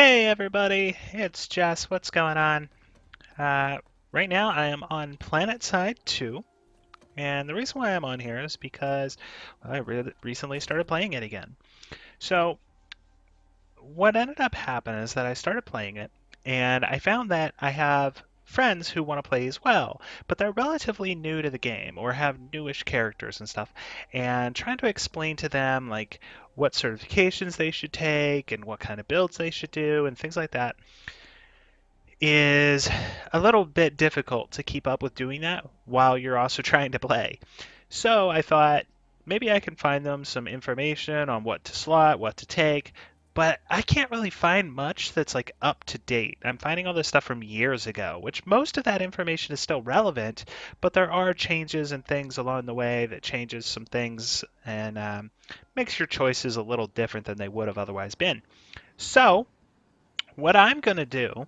Hey everybody, it's Jess. What's going on? Uh, right now I am on Planetside 2, and the reason why I'm on here is because well, I recently started playing it again. So what ended up happening is that I started playing it, and I found that I have friends who want to play as well, but they're relatively new to the game or have newish characters and stuff, and trying to explain to them like what certifications they should take and what kind of builds they should do and things like that is a little bit difficult to keep up with doing that while you're also trying to play. So I thought maybe I can find them some information on what to slot, what to take, but I can't really find much that's like up to date. I'm finding all this stuff from years ago, which most of that information is still relevant, but there are changes and things along the way that changes some things and makes your choices a little different than they would have otherwise been. So what I'm going to do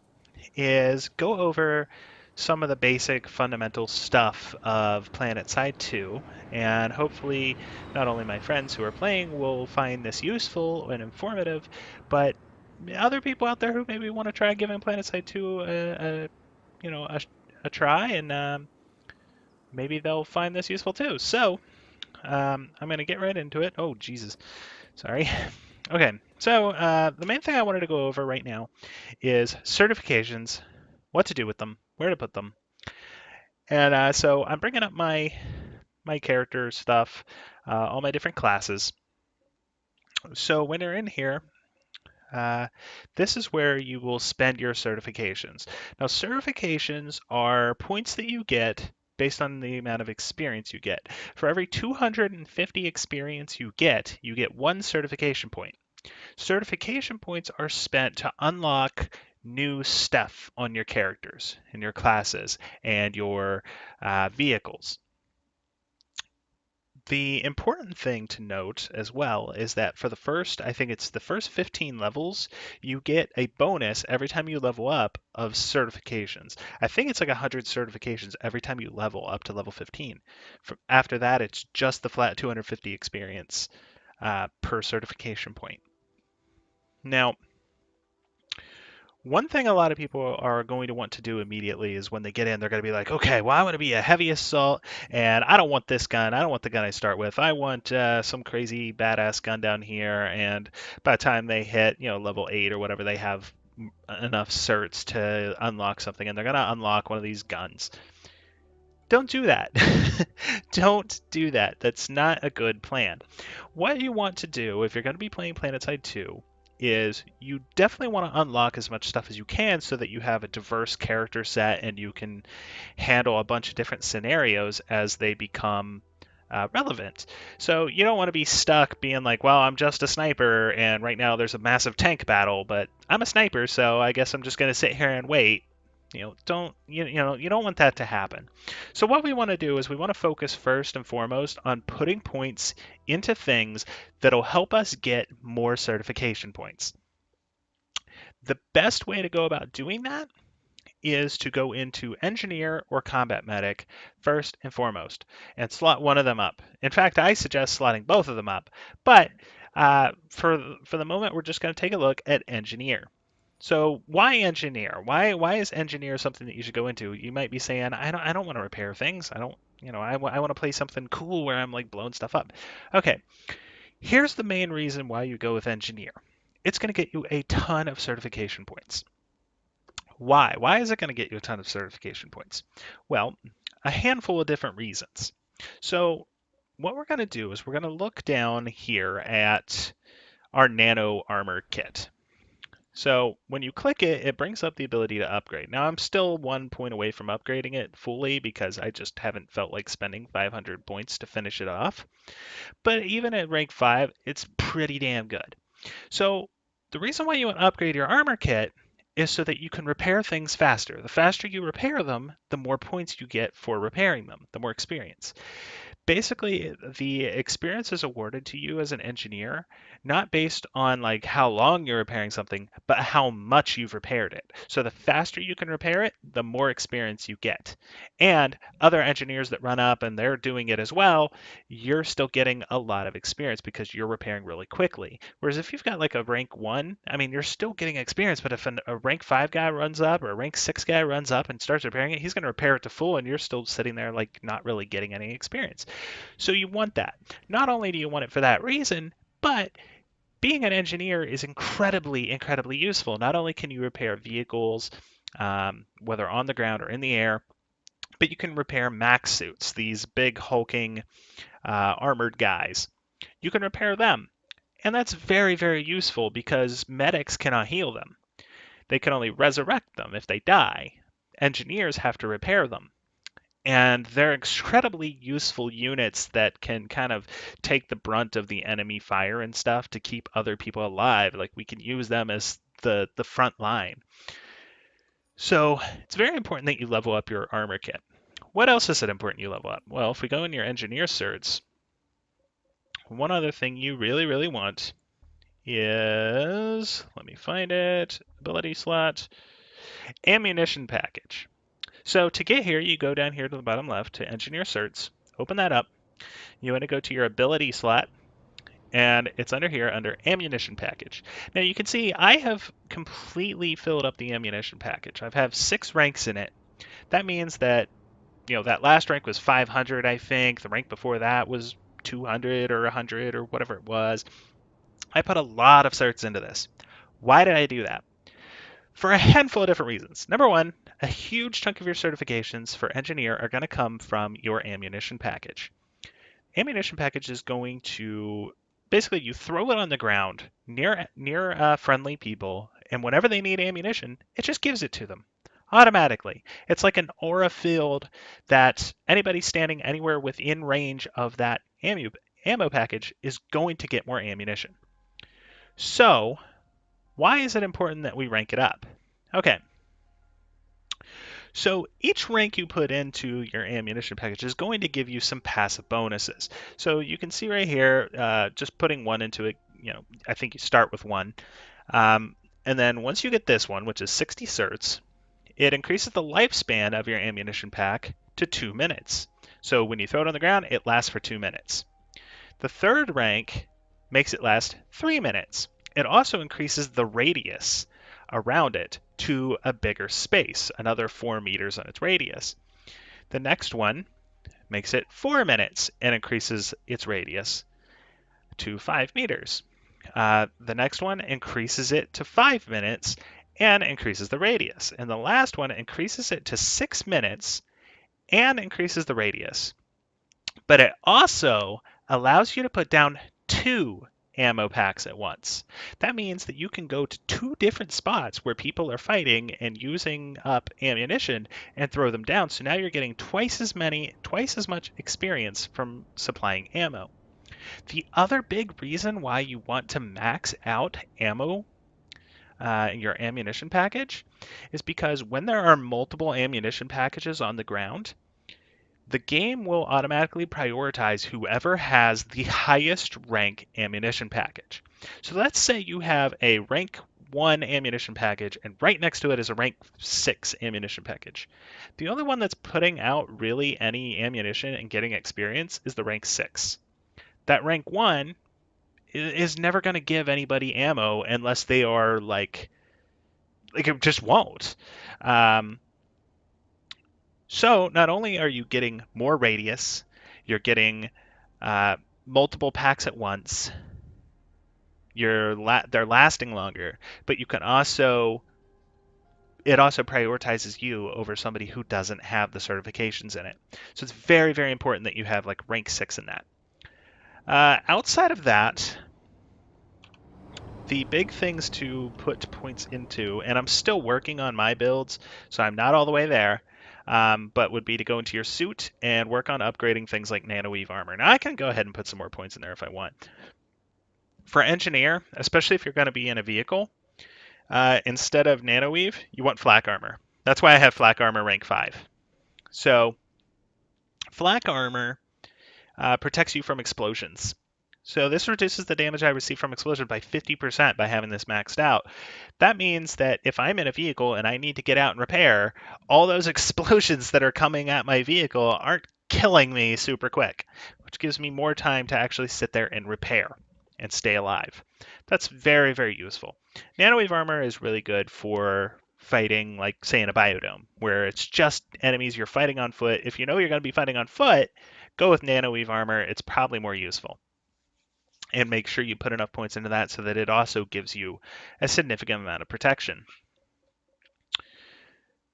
is go over some of the basic fundamental stuff of Planetside 2, and hopefully not only my friends who are playing will find this useful and informative, but other people out there who maybe want to try giving Planetside 2 a try, and maybe they'll find this useful too. So I'm going to get right into it. Oh, Jesus. Sorry. Okay, so the main thing I wanted to go over right now is certifications, what to do with them, where to put them. And so I'm bringing up my character stuff, all my different classes. So when you're in here, uh, this is where you will spend your certifications. Now, certifications are points that you get based on the amount of experience you get. For every 250 experience you get one certification point. Certification points are spent to unlock new stuff on your characters and your classes and your vehicles. The important thing to note as well is that for the first, I think it's the first 15 levels, you get a bonus every time you level up of certifications. I think it's like 100 certifications every time you level up to level 15. After that, it's just the flat 250 experience per certification point. Now, one thing a lot of people are going to want to do immediately is when they get in, they're going to be like, okay, well, I want to be a heavy assault, and I don't want this gun. I don't want the gun I start with. I want some crazy badass gun down here. And by the time they hit, level 8 or whatever, they have enough certs to unlock something, and they're going to unlock one of these guns. Don't do that. Don't do that. That's not a good plan. What you want to do if you're going to be playing Planetside 2 is you definitely want to unlock as much stuff as you can so that you have a diverse character set and you can handle a bunch of different scenarios as they become relevant. So you don't want to be stuck being like, well, I'm just a sniper and right now there's a massive tank battle, but I'm a sniper, so I guess I'm just going to sit here and wait. You don't want that to happen. So what we want to do is we want to focus first and foremost on putting points into things that'll help us get more certification points. The best way to go about doing that is to go into engineer or combat medic first and foremost and slot one of them up. In fact, I suggest slotting both of them up, but for the moment, we're just going to take a look at engineer. So why engineer? Why is engineer something that you should go into? You might be saying, I don't want to repair things. I don't, I want to play something cool where I'm like blowing stuff up. Okay, here's the main reason why you go with engineer. It's going to get you a ton of certification points. Why? Why is it going to get you a ton of certification points? Well, a handful of different reasons. So what we're going to do is we're going to look down here at our Nano Armor Kit. So when you click it, it brings up the ability to upgrade. Now I'm still 1 point away from upgrading it fully because I just haven't felt like spending 500 points to finish it off. But even at rank 5, it's pretty damn good. So the reason why you want to upgrade your armor kit is so that you can repair things faster. The faster you repair them, the more points you get for repairing them, the more experience. Basically, the experience is awarded to you as an engineer, not based on like how long you're repairing something, but how much you've repaired it. So the faster you can repair it, the more experience you get. And other engineers that run up and they're doing it as well, you're still getting a lot of experience because you're repairing really quickly. Whereas if you've got like a rank 1, I mean, you're still getting experience, but if a rank 5 guy runs up or a rank 6 guy runs up and starts repairing it, he's going to repair it to full and you're still sitting there like not really getting any experience. So you want that. Not only do you want it for that reason, but being an engineer is incredibly, incredibly useful. Not only can you repair vehicles, whether on the ground or in the air, but you can repair mech suits, these big hulking armored guys. You can repair them. And that's very, very useful because medics cannot heal them. They can only resurrect them if they die. Engineers have to repair them. And they're incredibly useful units that can kind of take the brunt of the enemy fire and stuff to keep other people alive. Like we can use them as the front line. So it's very important that you level up your armor kit. What else is it important you level up? Well, if we go in your engineer certs, one other thing you really, really want is, let me find it, ability slot, ammunition package. So to get here, you go down here to the bottom left to engineer certs, open that up. You want to go to your ability slot, and it's under here under ammunition package. Now you can see I have completely filled up the ammunition package. I have 6 ranks in it. That means that, that last rank was 500, I think. The rank before that was 200 or 100 or whatever it was. I put a lot of certs into this. Why did I do that? For a handful of different reasons. Number one, a huge chunk of your certifications for engineer are going to come from your ammunition package. Ammunition package is going to basically you throw it on the ground near friendly people, and whenever they need ammunition, it just gives it to them automatically. It's like an aura field that anybody standing anywhere within range of that ammo package is going to get more ammunition. So why is it important that we rank it up? Okay. So each rank you put into your ammunition package is going to give you some passive bonuses. So you can see right here, just putting 1 into it, I think you start with 1. And then once you get this one, which is 60 certs, it increases the lifespan of your ammunition pack to 2 minutes. So when you throw it on the ground, it lasts for 2 minutes. The third rank makes it last 3 minutes. It also increases the radius around it to a bigger space, another 4 meters on its radius. The next one makes it 4 minutes and increases its radius to 5 meters. The next one increases it to 5 minutes and increases the radius. And the last one increases it to 6 minutes and increases the radius. But it also allows you to put down 2 ammo packs at once. That means that you can go to 2 different spots where people are fighting and using up ammunition and throw them down. So now you're getting twice as much experience from supplying ammo. The other big reason why you want to max out ammo in your ammunition package is because when there are multiple ammunition packages on the ground, the game will automatically prioritize whoever has the highest rank ammunition package. So let's say you have a rank 1 ammunition package and right next to it is a rank 6 ammunition package. The only one that's putting out really any ammunition and getting experience is the rank 6. That rank 1 is never going to give anybody ammo unless they are like it just won't. So not only are you getting more radius, you're getting multiple packs at once. They're lasting longer, but you can also it also prioritizes you over somebody who doesn't have the certifications in it. So it's very, very important that you have like rank 6 in that. Outside of that, the big things to put points into, and I'm still working on my builds, so I'm not all the way there, but would be to go into your suit and work on upgrading things like Nano Armor. Now I can go ahead and put some more points in there if I want. For engineer, especially if you're going to be in a vehicle, instead of Nano Weave, you want Flak Armor. That's why I have Flak Armor rank 5. So Flak Armor protects you from explosions. So this reduces the damage I receive from explosion by 50% by having this maxed out. That means that if I'm in a vehicle and I need to get out and repair, all those explosions that are coming at my vehicle aren't killing me super quick, which gives me more time to actually sit there and repair and stay alive. That's very, very useful. Nanowave armor is really good for fighting, like, say, in a biodome, where it's just enemies you're fighting on foot. If you know you're going to be fighting on foot, go with Nanowave armor. It's probably more useful. And make sure you put enough points into that so that it also gives you a significant amount of protection.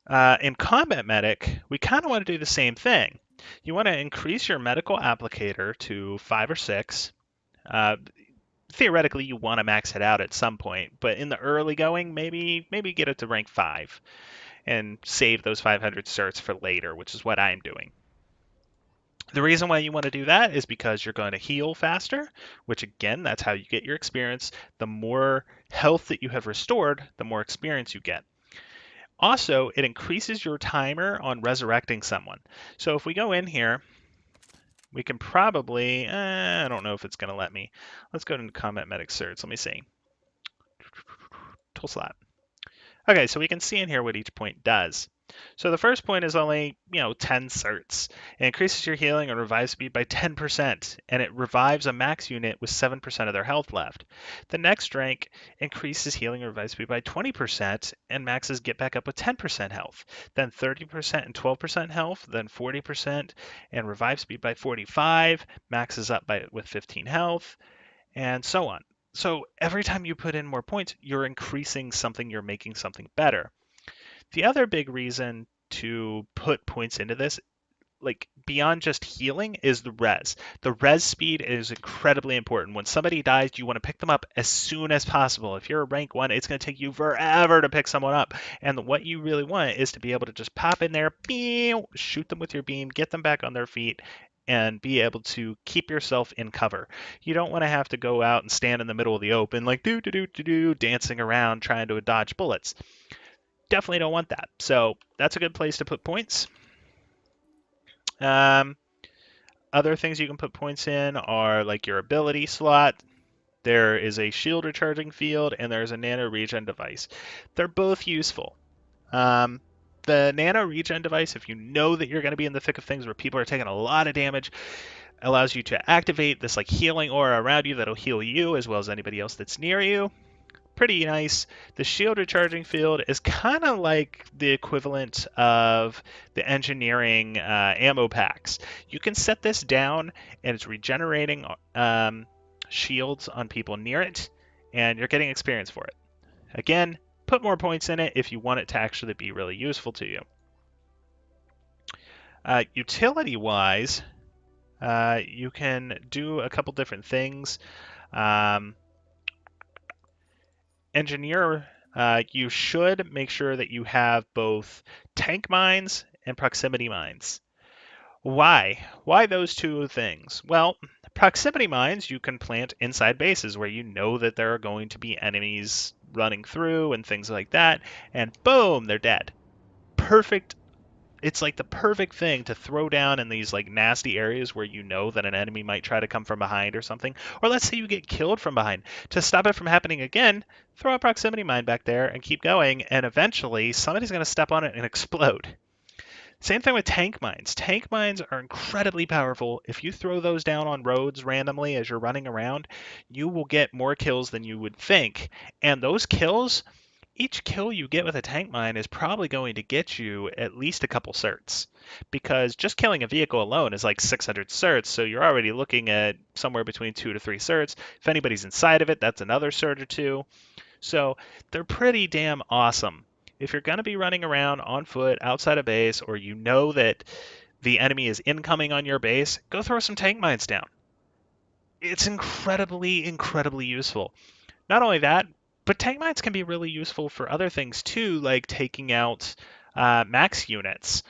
In Combat Medic, we kind of want to do the same thing. You want to increase your medical applicator to 5 or 6. Theoretically, you want to max it out at some point, but in the early going, maybe get it to rank 5 and save those 500 certs for later, which is what I'm doing. The reason why you want to do that is because you're going to heal faster, which again, that's how you get your experience. The more health that you have restored, the more experience you get. Also, it increases your timer on resurrecting someone. So if we go in here, we can probably, I don't know if it's going to let me. Let's go to Combat Medic Certs. Let me see. Tool slot. Okay, so we can see in here what each point does. So the first point is only, 10 certs. It increases your healing and revive speed by 10%, and it revives a max unit with 7% of their health left. The next rank increases healing and revive speed by 20%, and maxes get back up with 10% health. Then 30% and 12% health, then 40% and revive speed by 45, maxes up with 15 health, and so on. So every time you put in more points, you're increasing something, you're making something better. The other big reason to put points into this, like beyond just healing, is the res. The res speed is incredibly important. When somebody dies, you want to pick them up as soon as possible. If you're a rank 1, it's going to take you forever to pick someone up. And what you really want is to be able to just pop in there, shoot them with your beam, get them back on their feet, and be able to keep yourself in cover. You don't want to have to go out and stand in the middle of the open like dancing around trying to dodge bullets. Definitely don't want that. So that's a good place to put points. Other things you can put points in are like your ability slot. There is a shield recharging field, and there's a nano regen device. They're both useful. The nano regen device, if you know that you're going to be in the thick of things where people are taking a lot of damage, allows you to activate this like healing aura around you that'll heal you as well as anybody else that's near you. Pretty nice. The shield recharging field is kind of like the equivalent of the engineering ammo packs. You can set this down and it's regenerating shields on people near it, and you're getting experience for it. Again, put more points in it if you want it to actually be really useful to you. Utility-wise, you can do a couple different things. Engineer, you should make sure that you have both tank mines and proximity mines. Why? Why those two things? Well, proximity mines you can plant inside bases where you know that there are going to be enemies running through and things like that, and boom, they're dead. Perfect. It's like the perfect thing to throw down in these like nasty areas where you know that an enemy might try to come from behind or something. Or let's say you get killed from behind. To stop it from happening again, throw a proximity mine back there and keep going, and eventually somebody's going to step on it and explode. Same thing with tank mines. Tank mines are incredibly powerful. If you throw those down on roads randomly as you're running around, you will get more kills than you would think. And those kills, each kill you get with a tank mine is probably going to get you at least a couple certs, because just killing a vehicle alone is like 600 certs, so you're already looking at somewhere between 2 to 3 certs. If anybody's inside of it, that's another cert or 2. So they're pretty damn awesome. If you're going to be running around on foot outside a base, or you know that the enemy is incoming on your base, go throw some tank mines down. It's incredibly, incredibly useful. Not only that, but tank mines can be really useful for other things too, like taking out max units.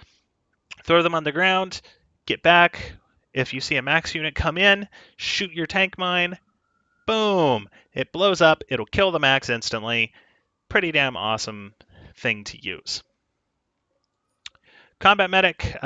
Throw them on the ground, get back. If you see a max unit come in, shoot your tank mine. Boom! It blows up. It'll kill the max instantly. pretty damn awesome thing to use. Combat Medic,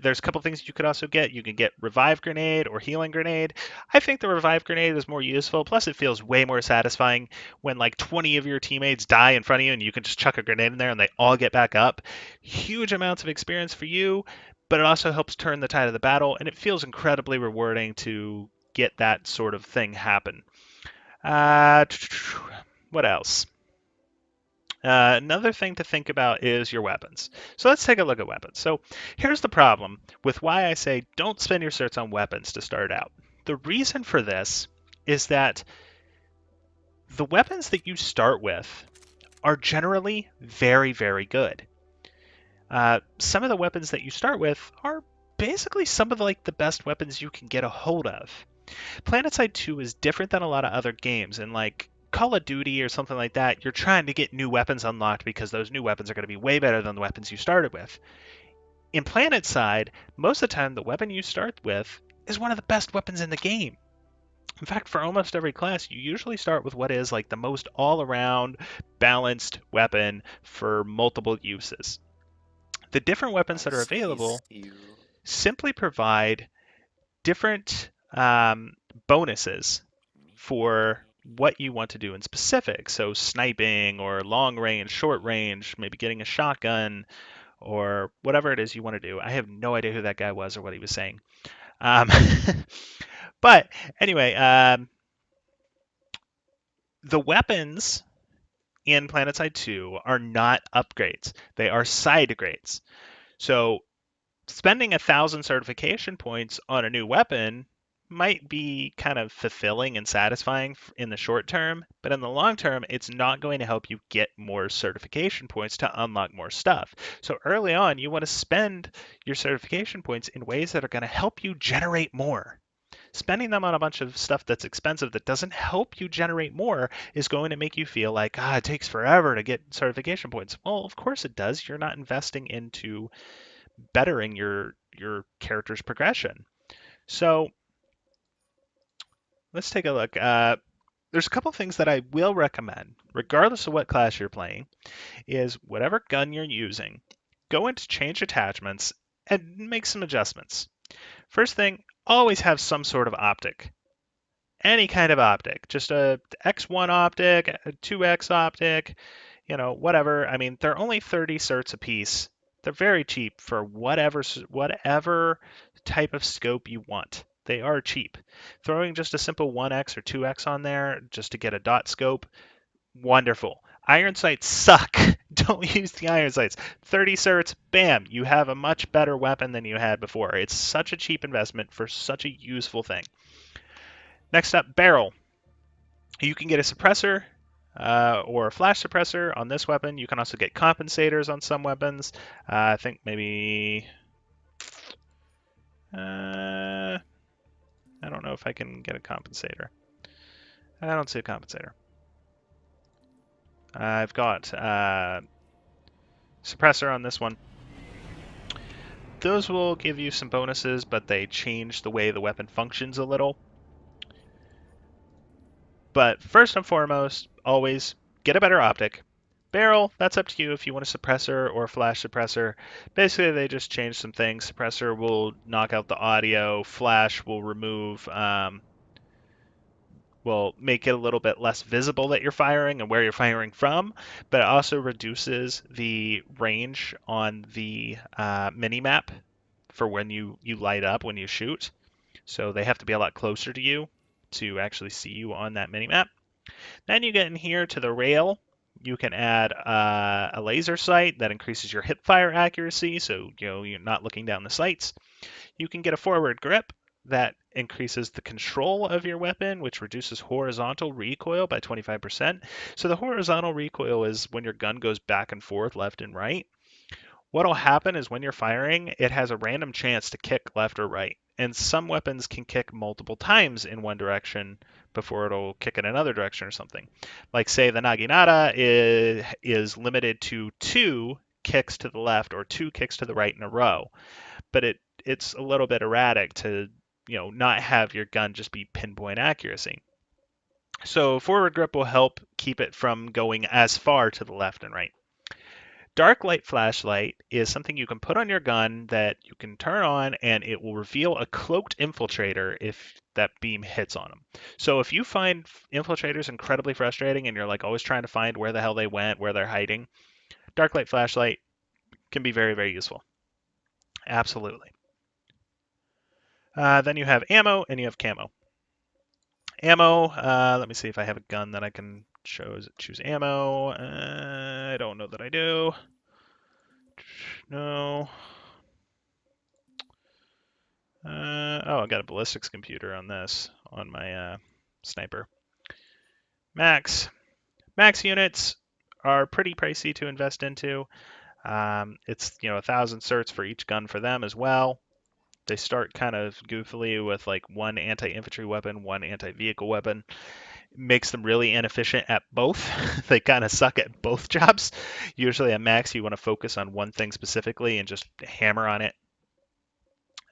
there's a couple things you could also get. You can get Revive Grenade or Healing Grenade. I think the Revive Grenade is more useful, plus it feels way more satisfying when like 20 of your teammates die in front of you and you can just chuck a grenade in there and they all get back up. Huge amounts of experience for you, but it also helps turn the tide of the battle, and it feels incredibly rewarding to get that sort of thing happen. Uh, what else? Another thing to think about is your weapons. So let's take a look at weapons. So here's the problem with why I say don't spend your certs on weapons to start out. The reason for this is that the weapons that you start with are generally very, very good. Some of the weapons that you start with are basically some of the best weapons you can get a hold of. Planetside 2 is different than a lot of other games, and like Call of Duty or something like that, you're trying to get new weapons unlocked because those new weapons are going to be way better than the weapons you started with. In Planetside, most of the time, the weapon you start with is one of the best weapons in the game. In fact, for almost every class, you usually start with what is like the most all-around balanced weapon for multiple uses. The different weapons that are available simply provide different bonuses for what you want to do in specific. So sniping or long range, short range, maybe getting a shotgun or whatever it is you want to do. I have no idea who that guy was or what he was saying. Um, but anyway, the weapons in Planetside 2 are not upgrades. They are side grades. So spending 1,000 certification points on a new weapon might be kind of fulfilling and satisfying in the short term, but in the long term, it's not going to help you get more certification points to unlock more stuff. So early on, you want to spend your certification points in ways that are going to help you generate more. Spending them on a bunch of stuff that's expensive that doesn't help you generate more is going to make you feel like, it takes forever to get certification points. Well, of course it does. You're not investing into bettering your character's progression. So let's take a look. There's a couple things that I will recommend, regardless of what class you're playing, is whatever gun you're using, go into change attachments and make some adjustments. First thing, always have some sort of optic. Any kind of optic, just a X1 optic, a 2X optic, whatever. I mean, they're only 30 certs a piece. They're very cheap for whatever type of scope you want. They are cheap. Throwing just a simple 1X or 2X on there just to get a dot scope, wonderful. Iron sights suck. Don't use the iron sights. 30 certs, bam, you have a much better weapon than you had before. It's such a cheap investment for such a useful thing. Next up, barrel. You can get a suppressor or a flash suppressor on this weapon. You can also get compensators on some weapons. I think maybe... I don't know if I can get a compensator. I don't see a compensator. I've got suppressor on this one. Those will give you some bonuses, but they change the way the weapon functions a little. But first and foremost, always get a better optic. Barrel, that's up to you if you want a suppressor or a flash suppressor. Basically, they just change some things. Suppressor will knock out the audio. Flash will will make it a little bit less visible that you're firing and where you're firing from, but it also reduces the range on the mini-map for when you light up, when you shoot. So they have to be a lot closer to you to actually see you on that mini-map. Then you get in here to the rail. You can add a laser sight that increases your hip fire accuracy, so you're not looking down the sights. You can get a forward grip that increases the control of your weapon, which reduces horizontal recoil by 25%. So the horizontal recoil is when your gun goes back and forth, left and right. What'll happen is when you're firing, it has a random chance to kick left or right. And some weapons can kick multiple times in one direction before it'll kick in another direction or something. Like say the Naginata is limited to 2 kicks to the left or 2 kicks to the right in a row. But it's a little bit erratic to not have your gun just be pinpoint accuracy. So forward grip will help keep it from going as far to the left and right. Dark light flashlight is something you can put on your gun that you can turn on and it will reveal a cloaked infiltrator if that beam hits on them. So if you find infiltrators incredibly frustrating and you're like always trying to find where the hell they went, where they're hiding, dark light flashlight can be very, very useful. Absolutely. Then you have ammo and you have camo. Ammo, let me see if I have a gun that I can choose ammo. I don't know that I do. No. Oh, I got a ballistics computer on this, on my sniper. Max. Max units are pretty pricey to invest into. It's 1,000 certs for each gun for them as well. They start kind of goofily with like one anti-infantry weapon, one anti-vehicle weapon. Makes them really inefficient at both. They kind of suck at both jobs. Usually at max, you want to focus on one thing specifically and just hammer on it.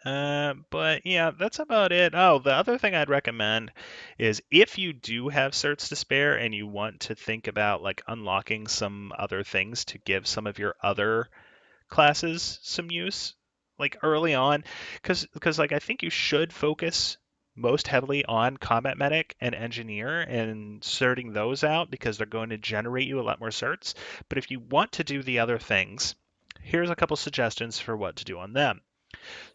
But yeah, that's about it. Oh, the other thing I'd recommend is if you do have certs to spare and you want to think about like unlocking some other things to give some of your other classes some use, like early on, because like I think you should focus most heavily on combat medic and engineer and certing those out because they're going to generate you a lot more certs. But if you want to do the other things, here's a couple suggestions for what to do on them.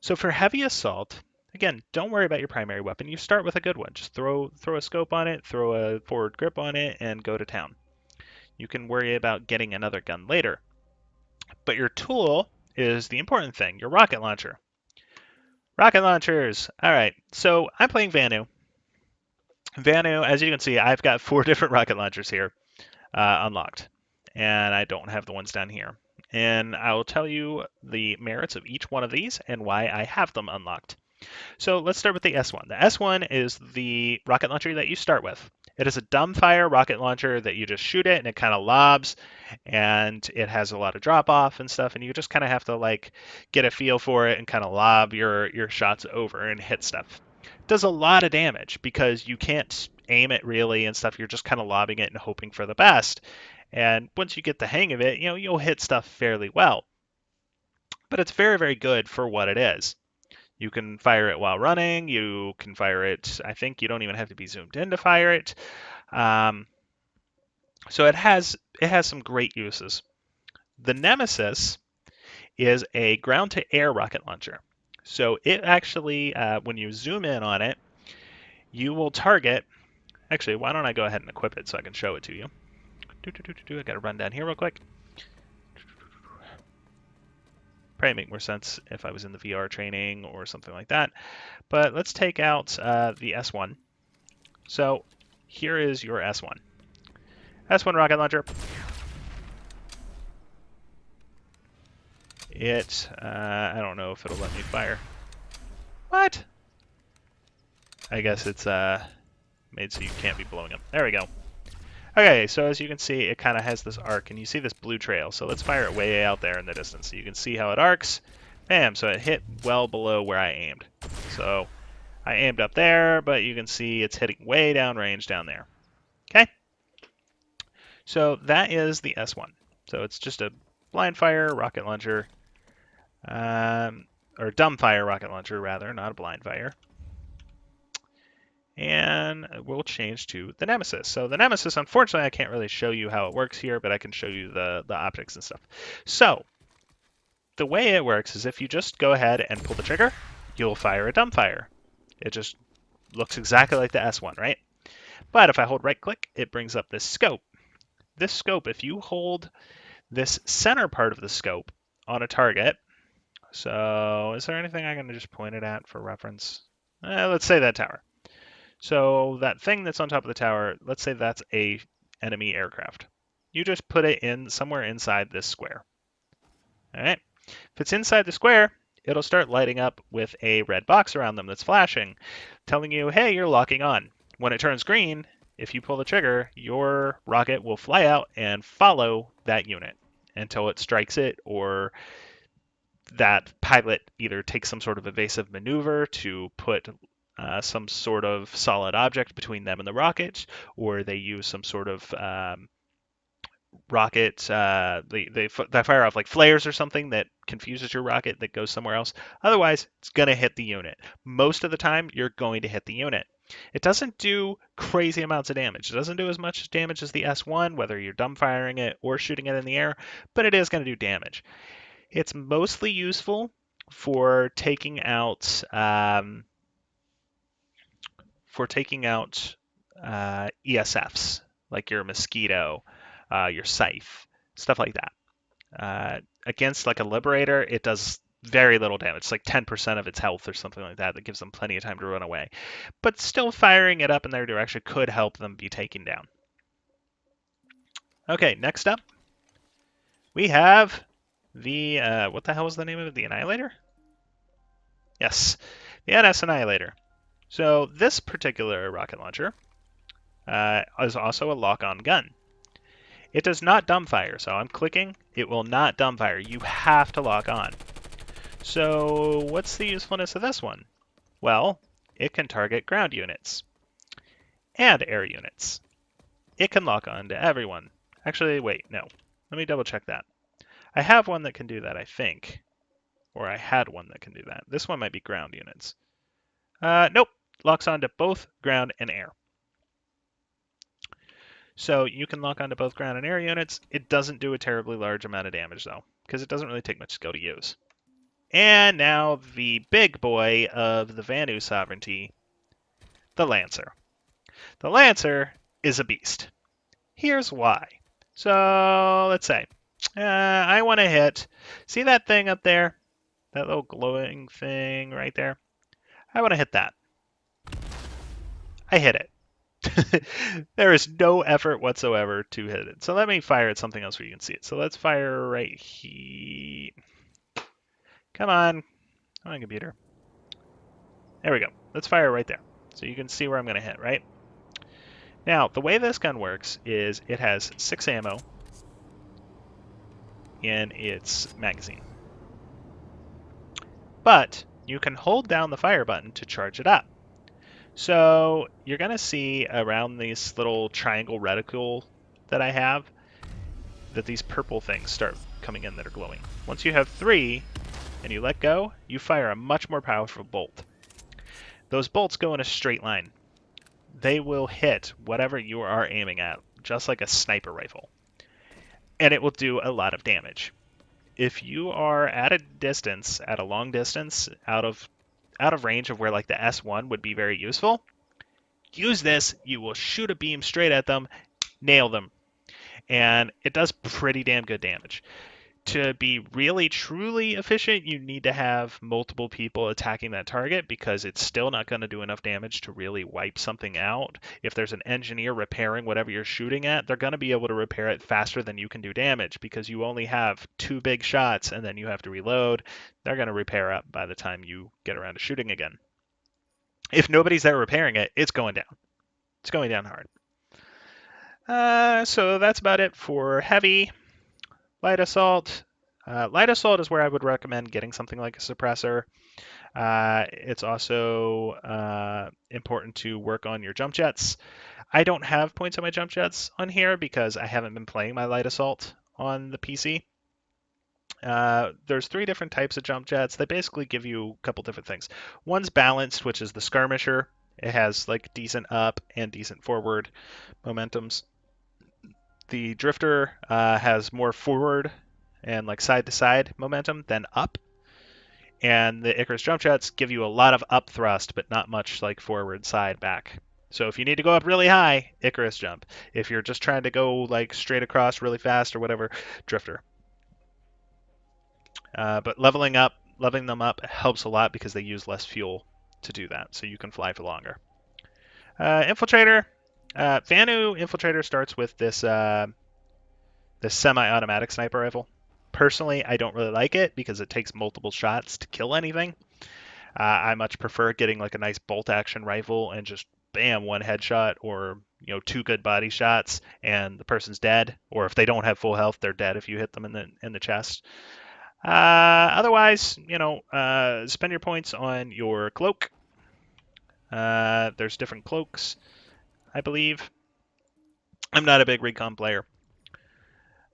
So for heavy assault, again, don't worry about your primary weapon. You start with a good one. Just throw a scope on it, throw a forward grip on it, and go to town. You can worry about getting another gun later. But your tool is the important thing, your rocket launcher. Rocket launchers. All right, so I'm playing Vanu. Vanu, as you can see, I've got 4 different rocket launchers here unlocked, and I don't have the ones down here. And I will tell you the merits of each one of these and why I have them unlocked. So let's start with the S1. The S1 is the rocket launcher that you start with. It is a dumbfire rocket launcher that you just shoot it and it kind of lobs, and it has a lot of drop off and stuff, and you just kind of have to like get a feel for it and kind of lob your shots over and hit stuff. It does a lot of damage because you can't aim it really and stuff. You're just kind of lobbing it and hoping for the best. And once you get the hang of it, you'll hit stuff fairly well. But it's very, very good for what it is. You can fire it while running. You can fire it. I think you don't even have to be zoomed in to fire it. Um, so it has some great uses. The Nemesis is a ground-to-air rocket launcher. So it actually, when you zoom in on it, you will target. Actually, why don't I go ahead and equip it so I can show it to you? I got to run down here real quick. Probably make more sense if I was in the VR training or something like that. But let's take out the S1. So here is your S1. S1 rocket launcher. I don't know if it'll let me fire. What? I guess it's made so you can't be blowing up. There we go. Okay, so as you can see, it kind of has this arc, and you see this blue trail. So let's fire it way out there in the distance. So you can see how it arcs. Bam, so it hit well below where I aimed. So I aimed up there, but you can see it's hitting way down range down there. Okay? So that is the S1. So it's just a blind fire rocket launcher, or dumb fire rocket launcher rather, not a blind fire. And we'll change to the Nemesis. So the Nemesis, unfortunately, I can't really show you how it works here, but I can show you the optics and stuff. So the way it works is if you just go ahead and pull the trigger, you'll fire a dumbfire. It just looks exactly like the S1, right? But if I hold right click, it brings up this scope. This scope, if you hold this center part of the scope on a target, so is there anything I can just point it at for reference? Let's say that tower. So that thing that's on top of the tower, let's say that's a enemy aircraft. You just put it in somewhere inside this square. All right. If it's inside the square, it'll start lighting up with a red box around them that's flashing, telling you, hey, you're locking on. When it turns green, if you pull the trigger, your rocket will fly out and follow that unit until it strikes it, or that pilot either takes some sort of evasive maneuver to put some sort of solid object between them and the rocket, or they use some sort of rocket. They fire off like flares or something that confuses your rocket that goes somewhere else. Otherwise, it's going to hit the unit. Most of the time, you're going to hit the unit. It doesn't do crazy amounts of damage. It doesn't do as much damage as the S1, whether you're dumbfiring it or shooting it in the air, but it is going to do damage. It's mostly useful for taking out ESFs, like your Mosquito, your Scythe, stuff like that. Against like a Liberator, it does very little damage. It's like 10% of its health or something like that. That gives them plenty of time to run away. But still firing it up in their direction could help them be taken down. Okay, next up, we have the, what the hell was the name of it? The Annihilator? Yes, the NS Annihilator. So this particular rocket launcher is also a lock-on gun. It does not dumbfire, so I'm clicking. It will not dumbfire. You have to lock on. So what's the usefulness of this one? Well, it can target ground units and air units. It can lock on to everyone. Actually, wait, no. Let me double check that. I have one that can do that, I think. Or I had one that can do that. This one might be ground units. Nope. Locks on to both ground and air. So you can lock onto both ground and air units. It doesn't do a terribly large amount of damage, though, because it doesn't really take much skill to use. And now the big boy of the Vanu sovereignty, the Lancer. The Lancer is a beast. Here's why. So let's say I want to hit, see that thing up there? That little glowing thing right there? I want to hit that. I hit it. There is no effort whatsoever to hit it. So let me fire at something else where you can see it. So let's fire right here. Come on, computer. There we go. Let's fire right there. So you can see where I'm going to hit, right? Now, the way this gun works is it has 6 ammo in its magazine. But you can hold down the fire button to charge it up. So you're going to see around this little triangle reticle that I have that these purple things start coming in that are glowing. Once you have 3 and you let go, you fire a much more powerful bolt. Those bolts go in a straight line. They will hit whatever you are aiming at, just like a sniper rifle. And it will do a lot of damage. If you are at a distance, at a long distance, out of range of where like the S1 would be very useful, use this. You will shoot a beam straight at them, nail them, and it does pretty damn good damage. To be really truly efficient, you need to have multiple people attacking that target because it's still not going to do enough damage to really wipe something out. If there's an engineer repairing whatever you're shooting at, they're going to be able to repair it faster than you can do damage because you only have 2 big shots and then you have to reload. They're going to repair up by the time you get around to shooting again. If nobody's there repairing it, it's going down. It's going down hard. So that's about it for heavy. Light Assault. Light Assault is where I would recommend getting something like a Suppressor. It's also important to work on your jump jets. I don't have points on my jump jets on here because I haven't been playing my Light Assault on the PC. There's 3 different types of jump jets. They basically give you a couple different things. One's balanced, which is the Skirmisher. It has like decent up and decent forward momentums. The Drifter has more forward and like side to side momentum than up. And the Icarus jump jets give you a lot of up thrust, but not much like forward, side, back. So if you need to go up really high, Icarus jump. If you're just trying to go like straight across really fast or whatever, Drifter. But leveling them up helps a lot because they use less fuel to do that, so you can fly for longer. Infiltrator. Vanu Infiltrator starts with this semi-automatic sniper rifle. Personally, I don't really like it because it takes multiple shots to kill anything. I much prefer getting like a nice bolt action rifle and just bam, 1 headshot or 2 good body shots and the person's dead. Or if they don't have full health, they're dead if you hit them in the chest. Otherwise, spend your points on your Cloak. There's different cloaks, I believe. I'm not a big recon player.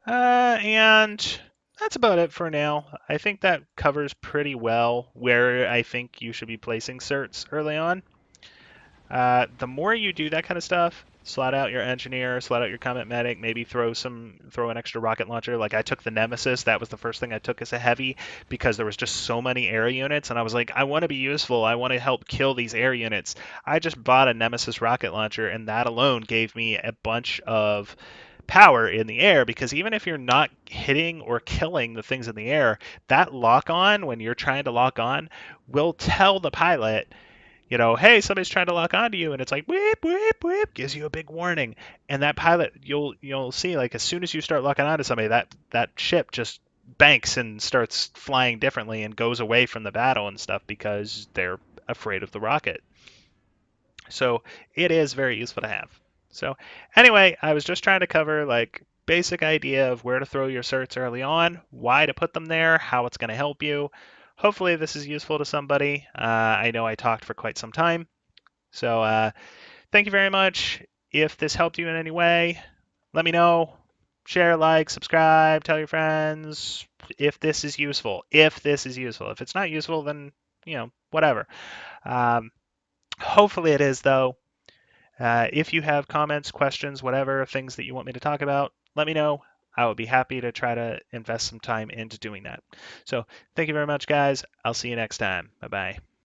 And that's about it for now. I think that covers pretty well where I think you should be placing certs early on. The more you do that kind of stuff, slot out your engineer, slot out your combat medic, maybe throw an extra rocket launcher. Like I took the Nemesis, that was the first thing I took as a heavy because there was just so many air units, and I was like, I want to be useful. I want to help kill these air units. I just bought a Nemesis rocket launcher, and that alone gave me a bunch of power in the air because even if you're not hitting or killing the things in the air, that lock on when you're trying to lock on will tell the pilot, hey, somebody's trying to lock onto you, and it's like whip, whip, whip, gives you a big warning. And that pilot, you'll see, like as soon as you start locking onto somebody, that ship just banks and starts flying differently and goes away from the battle and stuff because they're afraid of the rocket. So it is very useful to have. So anyway, I was just trying to cover like basic idea of where to throw your certs early on, why to put them there, how it's going to help you. Hopefully this is useful to somebody. I know I talked for quite some time. So thank you very much. If this helped you in any way, let me know. Share, like, subscribe, tell your friends if this is useful. If this is useful. If it's not useful, then, whatever. Hopefully it is, though. If you have comments, questions, whatever, things that you want me to talk about, let me know. I would be happy to try to invest some time into doing that. So thank you very much, guys. I'll see you next time. Bye-bye.